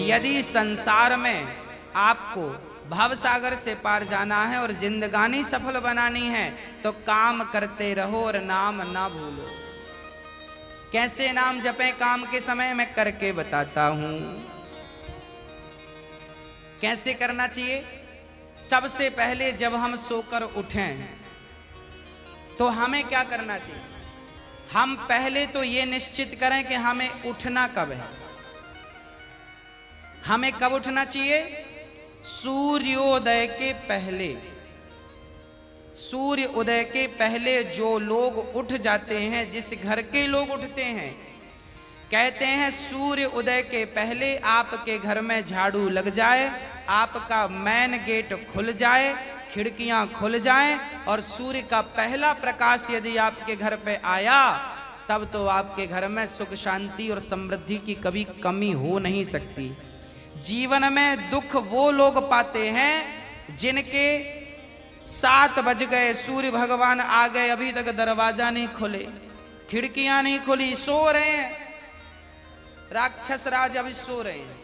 यदि संसार में आपको भव सागर से पार जाना है और जिंदगानी सफल बनानी है तो काम करते रहो और नाम ना भूलो। कैसे नाम जपें काम के समय, मैं करके बताता हूं। कैसे करना चाहिए? सबसे पहले जब हम सोकर उठें तो हमें क्या करना चाहिए? हम पहले तो ये निश्चित करें कि हमें उठना कब है। हमें कब उठना चाहिए? सूर्योदय के पहले। सूर्य उदय के पहले जो लोग उठ जाते हैं, जिस घर के लोग उठते हैं, कहते हैं सूर्य उदय के पहले आपके घर में झाड़ू लग जाए, आपका मेन गेट खुल जाए, खिड़कियां खुल जाएं और सूर्य का पहला प्रकाश यदि आपके घर पे आया तब तो आपके घर में सुख शांति और समृद्धि की कभी कमी हो नहीं सकती। जीवन में दुख वो लोग पाते हैं जिनके 7 बज गए, सूर्य भगवान आ गए, अभी तक दरवाजा नहीं खुले, खिड़कियां नहीं खुली, सो रहे हैं, राक्षस राज अभी सो रहे हैं।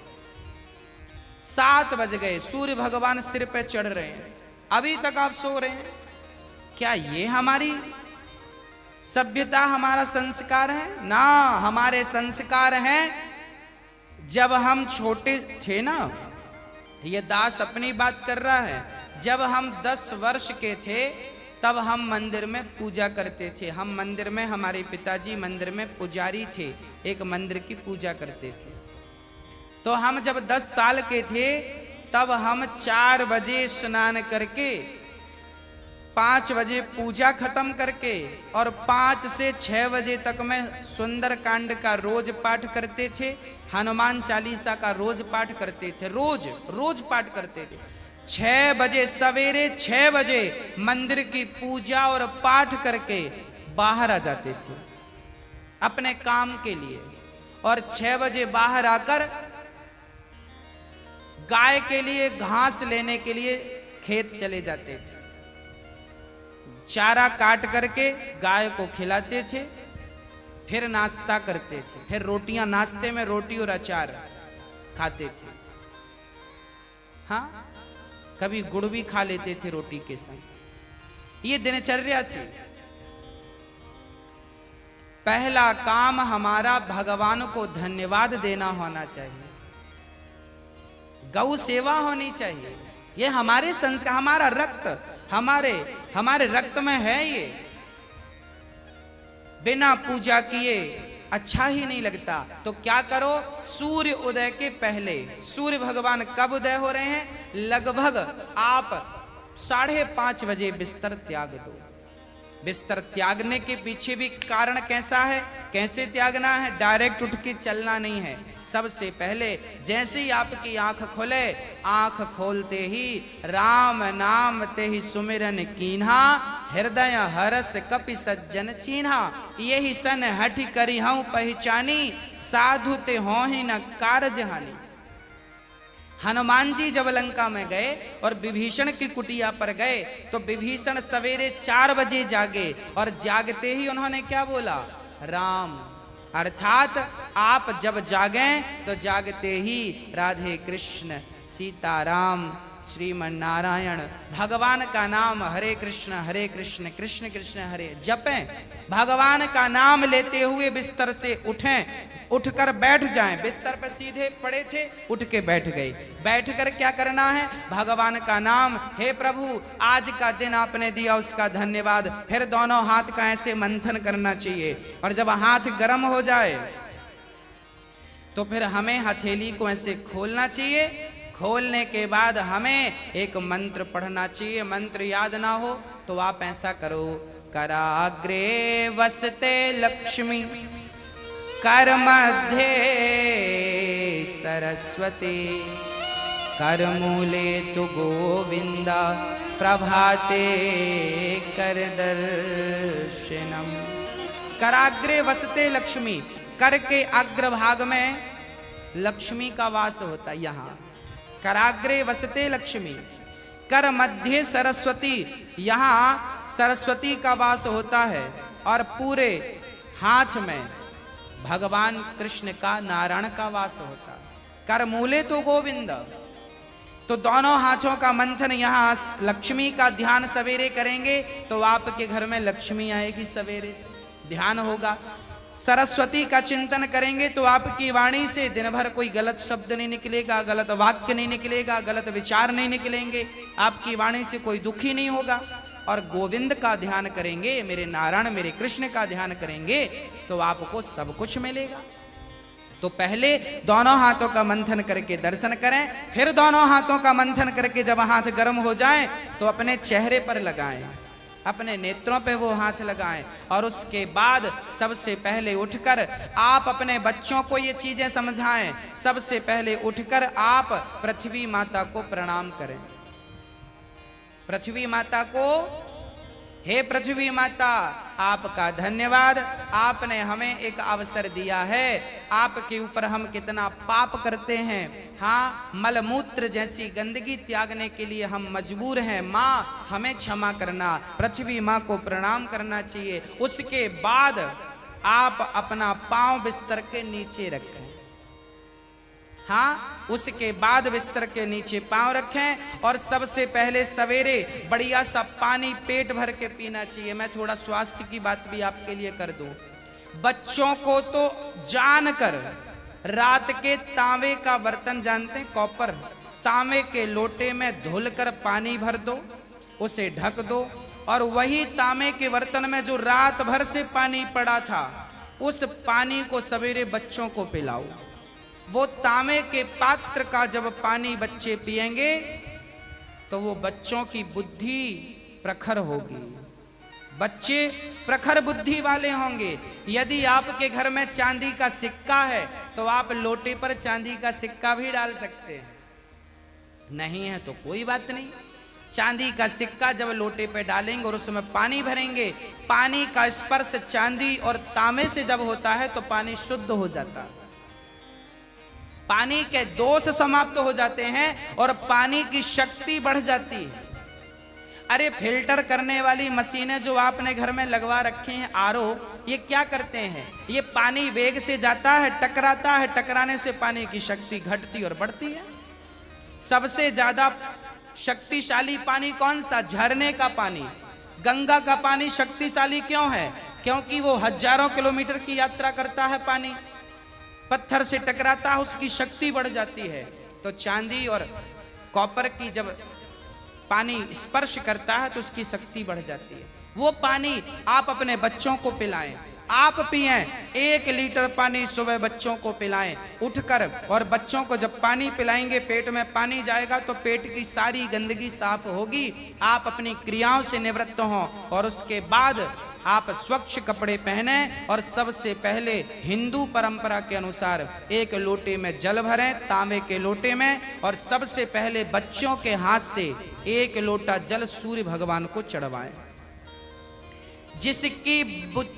7 बज गए, सूर्य भगवान सिर पे चढ़ रहे हैं, अभी तक आप सो रहे हैं। क्या ये हमारी सभ्यता, हमारा संस्कार है? ना, हमारे संस्कार हैं जब हम छोटे थे ना, ये दास अपनी बात कर रहा है, जब हम 10 वर्ष के थे तब हम मंदिर में पूजा करते थे। हम मंदिर में, हमारे पिताजी मंदिर में पुजारी थे, एक मंदिर की पूजा करते थे। तो हम जब 10 साल के थे तब हम 4 बजे स्नान करके 5 बजे पूजा खत्म करके और 5 से 6 बजे तक में सुंदर कांड का रोज पाठ करते थे, हनुमान चालीसा का रोज पाठ करते थे, रोज पाठ करते थे। 6 बजे, सवेरे 6 बजे मंदिर की पूजा और पाठ करके बाहर आ जाते थे अपने काम के लिए, और 6 बजे बाहर आकर गाय के लिए घास लेने के लिए खेत चले जाते थे। चारा काट करके गाय को खिलाते थे, फिर नाश्ता करते थे, फिर रोटियां, नाश्ते में रोटी और अचार खाते थे। हाँ, कभी गुड़ भी खा लेते थे रोटी के संग। ये दिनचर्या थी। पहला काम हमारा भगवान को धन्यवाद देना होना चाहिए, गौ सेवा होनी चाहिए। ये हमारे संस्कार, हमारा रक्त, हमारे रक्त में है ये। बिना पूजा किए अच्छा ही नहीं लगता। तो क्या करो? सूर्य उदय के पहले, सूर्य भगवान कब उदय हो रहे हैं? लगभग आप 5:30 बजे बिस्तर त्याग दो। बिस्तर त्यागने के पीछे भी कारण कैसा है, कैसे त्यागना है? डायरेक्ट उठ के चलना नहीं है। सबसे पहले जैसे ही आपकी आंख खुले, आंख खोलते ही राम नाम ते ही सुमिरन कीन्हा, हृदय हरस कपि सज्जन चीन्हा, यही सन हठ करी हूं पहचानी, साधु ते हो ही न कारज हानि। हनुमान जी जब लंका में गए और विभीषण की कुटिया पर गए तो विभीषण सवेरे 4 बजे जागे और जागते ही उन्होंने क्या बोला? राम। अर्थात आप जब जागें तो जागते ही राधे कृष्ण, सीताराम, श्रीमन नारायण, भगवान का नाम हरे कृष्ण कृष्ण कृष्ण हरे जपें। भगवान का नाम लेते हुए बिस्तर से उठें, उठकर बैठ जाएं। बिस्तर पर सीधे पड़े थे, उठ के बैठ गए। बैठकर क्या करना है? भगवान का नाम, हे प्रभु आज का दिन आपने दिया उसका धन्यवाद। फिर दोनों हाथ का ऐसे मंथन करना चाहिए, और जब हाथ गर्म हो जाए तो फिर हमें हथेली को ऐसे खोलना चाहिए। खोलने के बाद हमें एक मंत्र पढ़ना चाहिए। मंत्र याद ना हो तो आप ऐसा करो, कराग्रे वसते लक्ष्मी, कर मध्य सरस्वती, कर मूले तु गोविंदा, प्रभाते कर दर्शनम। कराग्रे वसते लक्ष्मी, कर के अग्रभाग में लक्ष्मी का वास होता है। यहाँ कराग्रे वसते लक्ष्मी, कर मध्य सरस्वती, यहाँ सरस्वती का वास होता है, और पूरे हाथ में भगवान कृष्ण का, नारायण का वास होता है। कर मूले तो गोविंद। तो दोनों हाथों का मंथन, यहाँ लक्ष्मी का ध्यान सवेरे करेंगे तो आपके घर में लक्ष्मी आएगी, सवेरे से ध्यान होगा। सरस्वती का चिंतन करेंगे तो आपकी वाणी से दिन भर कोई गलत शब्द नहीं निकलेगा, गलत वाक्य नहीं निकलेगा, गलत विचार नहीं निकलेंगे, आपकी वाणी से कोई दुखी नहीं होगा। और गोविंद का ध्यान करेंगे, मेरे नारायण मेरे कृष्ण का ध्यान करेंगे तो आपको सब कुछ मिलेगा। तो पहले दोनों हाथों का मंथन करके दर्शन करें, फिर दोनों हाथों का मंथन करके जब हाथ गर्म हो जाए तो अपने चेहरे पर लगाएं, अपने नेत्रों पे वो हाथ लगाएं। और उसके बाद सबसे पहले उठकर आप अपने बच्चों को ये चीजें समझाएं। सबसे पहले उठकर आप पृथ्वी माता को प्रणाम करें। पृथ्वी माता को, हे पृथ्वी माता, आपका धन्यवाद, आपने हमें एक अवसर दिया है। आपके ऊपर हम कितना पाप करते हैं, हाँ, मलमूत्र जैसी गंदगी त्यागने के लिए हम मजबूर हैं। माँ हमें क्षमा करना, पृथ्वी माँ को प्रणाम करना चाहिए। उसके बाद आप अपना पांव बिस्तर के नीचे रखें, हाँ, उसके बाद बिस्तर के नीचे पांव रखें। और सबसे पहले सवेरे बढ़िया सा पानी पेट भर के पीना चाहिए। मैं थोड़ा स्वास्थ्य की बात भी आपके लिए कर दूं। बच्चों को तो जानकर रात के तांबे का बर्तन जानते हैं, कॉपर, तांबे के लोटे में धुलकर पानी भर दो, उसे ढक दो, और वही तांबे के बर्तन में जो रात भर से पानी पड़ा था उस पानी को सवेरे बच्चों को पिलाओ। वो तांबे के पात्र का जब पानी बच्चे पिएंगे तो वो बच्चों की बुद्धि प्रखर होगी, बच्चे प्रखर बुद्धि वाले होंगे। यदि आपके घर में चांदी का सिक्का है तो आप लोटे पर चांदी का सिक्का भी डाल सकते हैं, नहीं है तो कोई बात नहीं। चांदी का सिक्का जब लोटे पे डालेंगे और उसमें पानी भरेंगे, पानी का स्पर्श चांदी और तांबे से जब होता है तो पानी शुद्ध हो जाता है, पानी के दोष समाप्त हो जाते हैं और पानी की शक्ति बढ़ जाती है। अरे फिल्टर करने वाली मशीनें जो आपने घर में लगवा रखी हैं, आरओ, ये क्या करते हैं? ये पानी वेग से जाता है, टकराता है, टकराने से पानी की शक्ति घटती और बढ़ती है। सबसे ज्यादा शक्तिशाली पानी कौन सा? झरने का पानी। गंगा का पानी शक्तिशाली क्यों है? क्योंकि वो हजारों किलोमीटर की यात्रा करता है, पानी पत्थर से टकराता है, उसकी शक्ति बढ़ जाती है। तो चांदी और कॉपर की जब पानी स्पर्श करता है तो उसकी शक्ति बढ़ जाती है। वो पानी आप अपने बच्चों को पिलाएं, आप पिएं। 1 लीटर पानी सुबह बच्चों को पिलाएं उठकर, और बच्चों को जब पानी पिलाएंगे पेट में पानी जाएगा तो पेट की सारी गंदगी साफ होगी, आप अपनी क्रियाओं से निवृत्त हों। और उसके बाद आप स्वच्छ कपड़े पहने और सबसे पहले हिंदू परंपरा के अनुसार 1 लोटे में जल भरें, तांबे के लोटे में, और सबसे पहले बच्चों के हाथ से 1 लोटा जल सूर्य भगवान को चढ़वाएं। जिसकी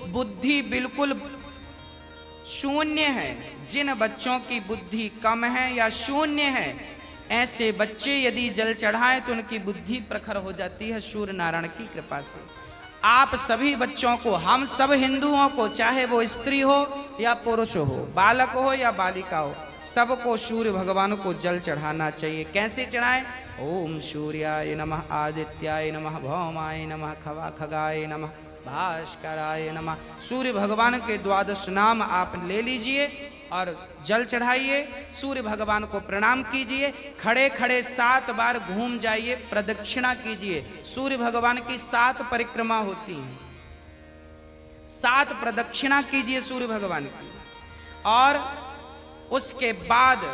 बुद्धि बिल्कुल शून्य है, जिन बच्चों की बुद्धि कम है या शून्य है, ऐसे बच्चे यदि जल चढ़ाएं तो उनकी बुद्धि प्रखर हो जाती है सूर्य नारायण की कृपा से। आप सभी बच्चों को, हम सब हिंदुओं को, चाहे वो स्त्री हो या पुरुष हो, बालक हो या बालिका हो, सबको सूर्य भगवान को जल चढ़ाना चाहिए। कैसे चढ़ाएं? ओम सूर्याय नमः, आदित्याय नमः, भौमाय नमः, खगाय नमः, भास्कराय नमः। सूर्य भगवान के 12 नाम आप ले लीजिए और जल चढ़ाइए, सूर्य भगवान को प्रणाम कीजिए, खड़े खड़े 7 बार घूम जाइए, प्रदक्षिणा कीजिए। सूर्य भगवान की 7 परिक्रमा होती हैं, 7 प्रदक्षिणा कीजिए सूर्य भगवान की। और उसके बाद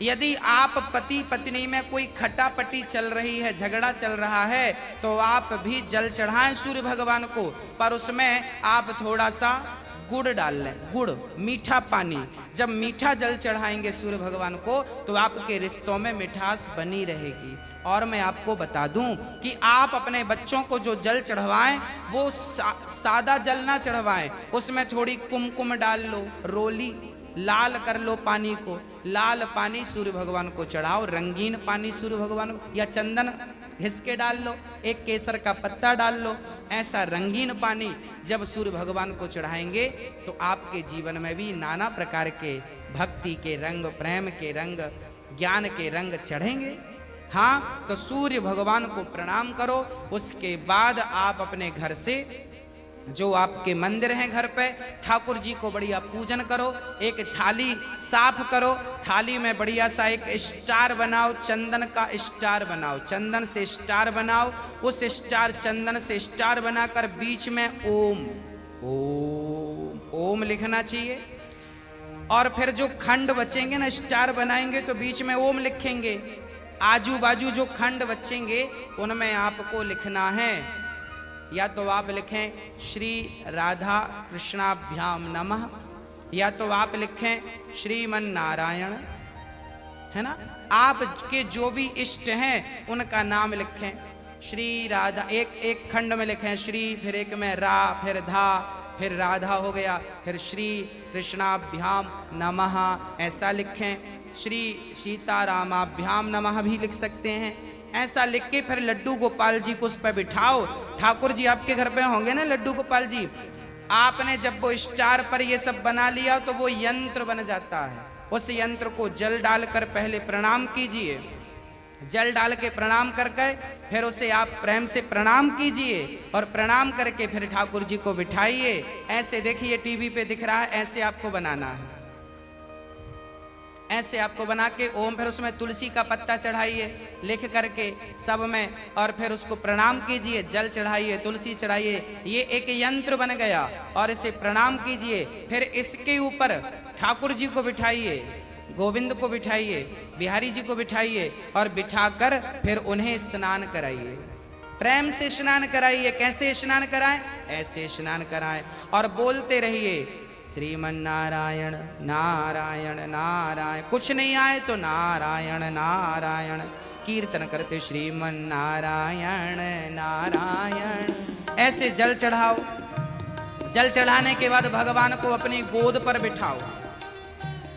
यदि आप पति पत्नी में कोई खटापटी चल रही है, झगड़ा चल रहा है, तो आप भी जल चढ़ाएं सूर्य भगवान को, पर उसमें आप थोड़ा सा गुड़ डाल लें, गुड़, मीठा पानी। जब मीठा जल चढ़ाएंगे सूर्य भगवान को तो आपके रिश्तों में मिठास बनी रहेगी। और मैं आपको बता दूं कि आप अपने बच्चों को जो जल चढ़वाएं वो सादा जल ना चढ़वाएं, उसमें थोड़ी कुमकुम डाल लो, रोली, लाल कर लो पानी को, लाल पानी सूर्य भगवान को चढ़ाओ, रंगीन पानी सूर्य भगवान को, या चंदन घिस के डाल लो, एक केसर का पत्ता डाल लो, ऐसा रंगीन पानी जब सूर्य भगवान को चढ़ाएंगे तो आपके जीवन में भी नाना प्रकार के भक्ति के रंग, प्रेम के रंग, ज्ञान के रंग चढ़ेंगे। हाँ, तो सूर्य भगवान को प्रणाम करो। उसके बाद आप अपने घर से जो आपके मंदिर हैं घर पे, ठाकुर जी को बढ़िया पूजन करो, एक थाली साफ करो, थाली में बढ़िया सा एक स्टार बनाओ, चंदन का स्टार बनाओ, चंदन से स्टार बनाओ, उस स्टार चंदन से स्टार बनाकर बीच में ओम ओम ओम लिखना चाहिए। और फिर जो खंड बचेंगे ना, स्टार बनाएंगे तो बीच में ओम लिखेंगे, आजू बाजू जो खंड बचेंगे उनमें आपको लिखना है, या तो आप लिखें श्री राधा कृष्णाभ्याम नमः, या तो आप लिखें श्रीमन नारायण, है ना। आपके जो भी इष्ट हैं उनका नाम लिखें। श्री राधा, एक खंड में लिखें श्री, फिर एक में रा, फिर धा, फिर राधा हो गया, फिर श्री कृष्णाभ्याम नमः ऐसा लिखें। श्री सीतारामाभ्याम नमः भी लिख सकते हैं। ऐसा लिख के फिर लड्डू गोपाल जी को उस पर बिठाओ। ठाकुर जी आपके घर पे होंगे ना लड्डू गोपाल जी, आपने जब वो स्टार पर ये सब बना लिया तो वो यंत्र बन जाता है। उस यंत्र को जल डालकर पहले प्रणाम कीजिए, जल डाल के प्रणाम करके फिर उसे आप प्रेम से प्रणाम कीजिए, और प्रणाम करके फिर ठाकुर जी को बिठाइए। ऐसे देखिए टीवी पे दिख रहा है, ऐसे आपको बनाना है, ऐसे आपको बना के ओम, फिर उसमें तुलसी का पत्ता चढ़ाइए लिख करके सब में, और फिर उसको प्रणाम कीजिए, जल चढ़ाइए, तुलसी चढ़ाइए, ये एक यंत्र बन गया। और इसे प्रणाम कीजिए, फिर इसके ऊपर ठाकुर जी को बिठाइए, गोविंद को बिठाइए, बिहारी जी को बिठाइए, और बिठाकर फिर उन्हें स्नान कराइए, प्रेम से स्नान कराइए। कैसे स्नान कराएं? ऐसे स्नान कराएं, और बोलते रहिए श्रीमन नारायण नारायण नारायण, कुछ नहीं आए तो नारायण नारायण, कीर्तन करते श्रीमन नारायण नारायण। ऐसे जल चढ़ाओ। जल चढ़ाने के बाद भगवान को अपनी गोद पर बिठाओ,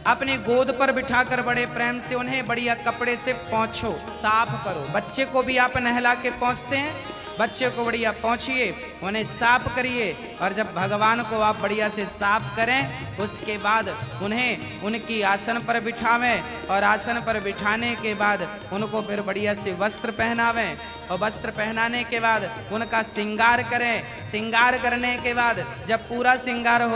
अपनी गोद पर बिठाकर बड़े प्रेम से उन्हें बढ़िया कपड़े से पोंछो, साफ करो। बच्चे को भी आप नहला के पोंछते हैं, बच्चे को बढ़िया पोंछिए, उन्हें साफ करिए, और जब भगवान को आप बढ़िया से साफ करें उसके बाद उन्हें उनकी आसन पर बिठावें, और आसन पर बिठाने के बाद उनको फिर बढ़िया से वस्त्र पहनावें, और वस्त्र पहनाने के बाद उनका श्रृंगार करें। श्रृंगार करने के बाद जब पूरा श्रृंगार हो